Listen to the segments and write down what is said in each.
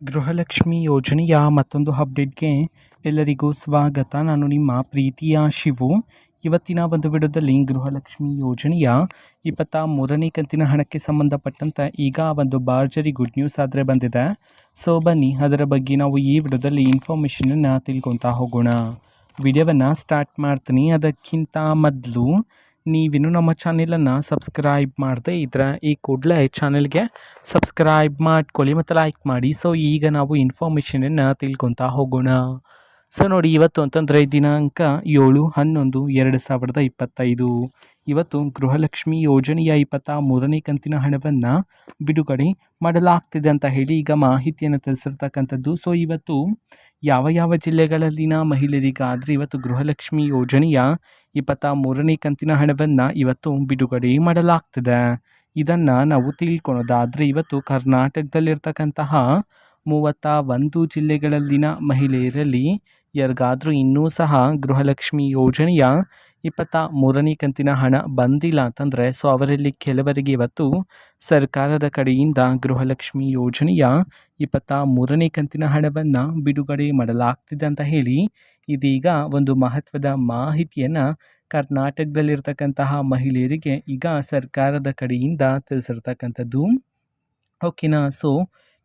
ಗೃಹಲಕ್ಷ್ಮಿ ಯೋಜನೆಯ ಮತ್ತೊಂದು ಅಪ್ಡೇಟ್ಗೆ ಎಲ್ಲರಿಗೂ ಸ್ವಾಗತ. ನಾನು ನಿಮ್ಮ ಪ್ರೀತಿಯ ಶಿವು. ಇವತ್ತಿನ ಒಂದು ವಿಡಿಯೋದಲ್ಲಿ ಗೃಹಲಕ್ಷ್ಮಿ ಯೋಜನೆಯ 23ನೇ ಕಂತಿನ ಹಣಕ್ಕೆ ಸಂಬಂಧಪಟ್ಟಂತೆ ಈಗ ಒಂದು ಭರ್ಜರಿ ಗುಡ್ ನ್ಯೂಸ್ ಆದರೆ ಬಂದಿದೆ. ಸೊ ಬನ್ನಿ ಅದರ ಬಗ್ಗೆ ನಾವು ಈ ವಿಡಿಯೋದಲ್ಲಿ ಇನ್ಫಾರ್ಮೇಷನನ್ನು ತಿಳ್ಕೊತಾ ಹೋಗೋಣ. ವಿಡಿಯೋವನ್ನು ಸ್ಟಾರ್ಟ್ ಮಾಡ್ತೀನಿ. ಅದಕ್ಕಿಂತ ಮೊದಲು ನೀವಿನ್ನು ನಮ್ಮ ಚಾನೆಲನ್ನು ಸಬ್ಸ್ಕ್ರೈಬ್ ಮಾಡದೆ ಇದ್ರೆ ಈ ಕೂಡಲೇ ಚಾನೆಲ್ಗೆ ಸಬ್ಸ್ಕ್ರೈಬ್ ಮಾಡ್ಕೊಳ್ಳಿ ಮತ್ತು ಲೈಕ್ ಮಾಡಿ. ಸೊ ಈಗ ನಾವು ಇನ್ಫಾರ್ಮೇಷನನ್ನು ತಿಳ್ಕೊತಾ ಹೋಗೋಣ. ಸೊ ನೋಡಿ, ಇವತ್ತು ಅಂತಂದರೆ ದಿನಾಂಕ 7/11/2025 ಇವತ್ತು ಗೃಹಲಕ್ಷ್ಮಿ ಯೋಜನೆಯ 23ನೇ ಕಂತಿನ ಹಣವನ್ನು ಬಿಡುಗಡೆ ಮಾಡಲಾಗ್ತಿದೆ ಅಂತ ಹೇಳಿ ಈಗ ಮಾಹಿತಿಯನ್ನು ತಿಳಿಸಿರ್ತಕ್ಕಂಥದ್ದು. ಸೊ ಇವತ್ತು ಯಾವ ಜಿಲ್ಲೆಗಳಲ್ಲಿನ ಮಹಿಳೆಯರಿಗಾದರೆ ಇವತ್ತು ಗೃಹಲಕ್ಷ್ಮಿ ಯೋಜನೆಯ 23ನೇ ಕಂತಿನ ಹಣವನ್ನು ಇವತ್ತು ಬಿಡುಗಡೆ ಮಾಡಲಾಗ್ತಿದೆ. ಇದನ್ನು ನಾವು ತಿಳ್ಕೊಳೋದಾದರೆ ಇವತ್ತು ಕರ್ನಾಟಕದಲ್ಲಿರ್ತಕ್ಕಂತಹ 31 ಜಿಲ್ಲೆಗಳಲ್ಲಿನ ಮಹಿಳೆಯರಲ್ಲಿ ಯಾರಿಗಾದರೂ ಇನ್ನೂ ಸಹ ಗೃಹಲಕ್ಷ್ಮಿ ಯೋಜನೆಯ 23ನೇ ಕಂತಿನ ಹಣ ಬಂದಿಲ್ಲ ಅಂತಂದರೆ ಸೊ ಅವರಲ್ಲಿ ಕೆಲವರಿಗೆ ಇವತ್ತು ಸರ್ಕಾರದ ಕಡೆಯಿಂದ ಗೃಹಲಕ್ಷ್ಮಿ ಯೋಜನೆಯ 23ನೇ ಕಂತಿನ ಹಣವನ್ನು ಬಿಡುಗಡೆ ಮಾಡಲಾಗ್ತಿದೆ ಅಂತ ಹೇಳಿ ಇದೀಗ ಒಂದು ಮಹತ್ವದ ಮಾಹಿತಿಯನ್ನು ಕರ್ನಾಟಕದಲ್ಲಿರ್ತಕ್ಕಂತಹ ಮಹಿಳೆಯರಿಗೆ ಈಗ ಸರ್ಕಾರದ ಕಡೆಯಿಂದ ತಿಳಿಸಿರ್ತಕ್ಕಂಥದ್ದು. ಓಕೆನಾ. ಸೊ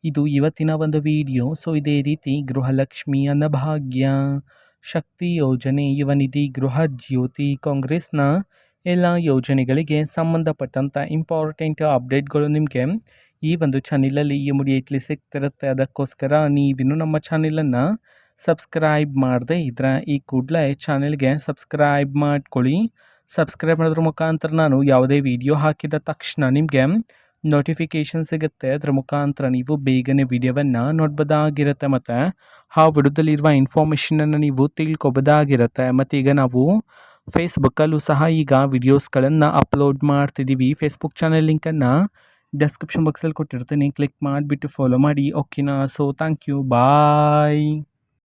ಇದು ಇವತ್ತಿನ ಒಂದು ವಿಡಿಯೋ. ಸೊ ಇದೇ ರೀತಿ ಗೃಹಲಕ್ಷ್ಮಿ, ಅನ್ನಭಾಗ್ಯ, ಶಕ್ತಿ ಯೋಜನೆ, ಯುವ ನಿಧಿ, ಗೃಹ ಜ್ಯೋತಿ, ಕಾಂಗ್ರೆಸ್ನ ಎಲ್ಲ ಯೋಜನೆಗಳಿಗೆ ಸಂಬಂಧಪಟ್ಟಂಥ ಇಂಪಾರ್ಟೆಂಟ್ ಅಪ್ಡೇಟ್ಗಳು ನಿಮಗೆ ಈ ಒಂದು ಚಾನೆಲಲ್ಲಿ ಇಮಿಡಿಯೇಟ್ಲಿ ಸಿಗ್ತಿರುತ್ತೆ. ಅದಕ್ಕೋಸ್ಕರ ನೀವಿನ್ನು ನಮ್ಮ ಚಾನೆಲನ್ನು ಸಬ್ಸ್ಕ್ರೈಬ್ ಮಾಡದೆ ಇದ್ರೆ ಈ ಕೂಡಲೇ ಚಾನೆಲ್ಗೆ ಸಬ್ಸ್ಕ್ರೈಬ್ ಮಾಡ್ಕೊಳ್ಳಿ. ಸಬ್ಸ್ಕ್ರೈಬ್ ಮಾಡೋದ್ರ ಮುಖಾಂತರ ನಾನು ಯಾವುದೇ ವಿಡಿಯೋ ಹಾಕಿದ ತಕ್ಷಣ ನಿಮಗೆ ನೋಟಿಫಿಕೇಷನ್ ಸಿಗುತ್ತೆ. ಅದರ ಮುಖಾಂತರ ನೀವು ಬೇಗನೆ ವಿಡಿಯೋವನ್ನು ನೋಡ್ಬೋದಾಗಿರುತ್ತೆ ಮತ್ತು ಆ ವಿಡಿಯೋದಲ್ಲಿರುವ ಇನ್ಫಾರ್ಮೇಷನನ್ನು ನೀವು ತಿಳ್ಕೊಬೋದಾಗಿರುತ್ತೆ. ಮತ್ತು ಈಗ ನಾವು ಫೇಸ್ಬುಕ್ಕಲ್ಲೂ ಸಹ ಈಗ ವಿಡಿಯೋಸ್ಗಳನ್ನು ಅಪ್ಲೋಡ್ ಮಾಡ್ತಿದ್ದೀವಿ. ಫೇಸ್ಬುಕ್ ಚಾನೆಲ್ ಲಿಂಕನ್ನು ಡಿಸ್ಕ್ರಿಪ್ಷನ್ ಬಾಕ್ಸಲ್ಲಿ ಕೊಟ್ಟಿರ್ತೀನಿ, ಕ್ಲಿಕ್ ಮಾಡಿಬಿಟ್ಟು ಫಾಲೋ ಮಾಡಿ. ಓಕೆನಾ. So thank you, bye.